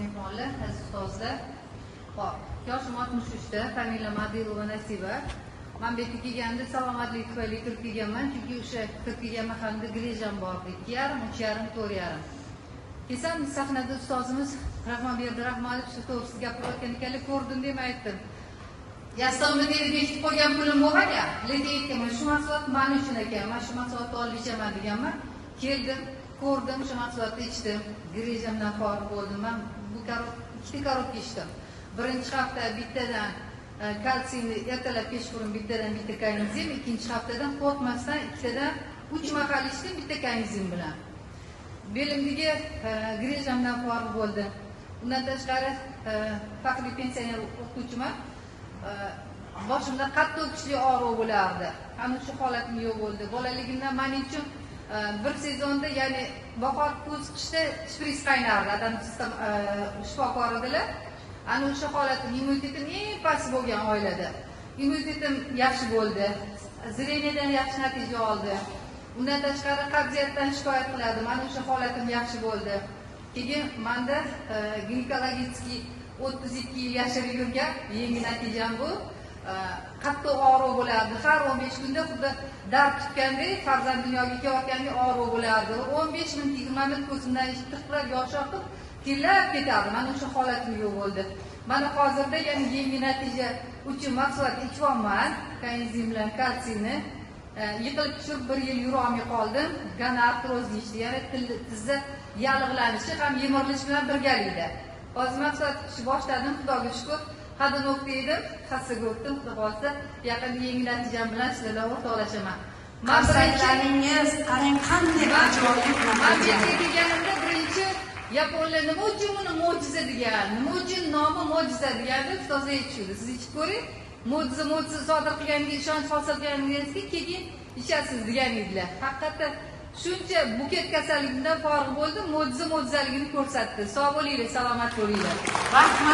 Mehmonlar, aziz ustozlar. Hop, yoshim 63 da, familiyam Adilova Nasiba. Men bu yerga kelganda salomatlik tufayli kirib kelganman, chunki o'sha kirib kelgan mahalda grejam bor, 2,5, 3,5, 4,5. Kelsam sahnada ustozimiz Rahmonberdi Rahmonov shu to'g'risida gapirayotgan ekanlar, ko'rdim deb aytdim. Yastomda deb bekitib qo'ygan pulim bo'lgan-ya, lekin aytganman, shu mahsulot men uchun ekan, men shu mahsulotni olib ichaman deganman. Keldim, ko'rdim, shu mahsulotni ichdim, grejamdan forig' bo'ldim. Men bu ikkita korobka ichdim. Birinchi hafta bittadan kalsiyni ertalab kechqurun bittadan bitta kaynizim, ikkinchi haftadan qo'rqmasdan ikkitadan 3 mahal ichdim bitta kaynizim bilan. Belimdagi grejamdan forig' bo'ldim. Undan tashqari faxriy pensioner o'qituvchiman. Boshimda qattiq kuchli og'riq bo'lardi. Ana shu holatim yo'q bo'ldi. Bolaligimdan men uchun bir sezonda, ya'ni bahor, kuz, qishda shpris qaynardi. Adam shifokor edilar. Ana o'sha holatim, immunitetim eng past bo'lgan oilada. Immunitetim yaxshi bo'ldi. Zreniyadan yaxshi natija oldi. Undan tashqari qabziyatdan shikoyat qilardim. Mana o'sha holatim yaxshi bo'ldi. Keyin menda ginekologik 32 yil yashab yurgan yangi natijam bu. Qattiq og'riq bo'lardi. Har 15 kunda xuddi dard tutgandek, farzand dunyoga kelayotganda og'riq bo'lardi. 15 minut, 20 minut ko'zimdan tirqirab yosh oqib, terlab ketardi. Mana o'sha holatim yo'q bo'ldi. Mana hozirda yana yangi natija uchun mahsulot ichyoman, kaynizim bilan kalsiyni. Yiqilib tushib 1 yil yura olmay qoldim. Gonartrozni ichdi, ya'ni tizza yallig'lanishi ham yemirilish bilan birgalikda. Hozir mahsulot ichishni boshladim, Xudoga shukr. Hadin o'qiydim, hassaga o'tdim, Xudo xolsa yaqinda yangi natijam bilan sizlar o'rtoqlashaman. Qarsaklaringiz qarang qanday ajoyib. Men bu yerga kelganimda birinchi yaponlar nima uchun buni mo'jiza degan, nima uchun nomi mo'jiza deganda ustozlar aytishdi. Siz ichib ko'ring, mo'jiza sodir qilganiga ishonch hosil qilganingizga keyin ichasiz degan edilar. Haqiqatda shuncha buket kasallikdan forig' bo'ldim, mo'jizaligini ko'rsatdi. Sog' bo'linglar, salomat bo'linglar. Rahmat.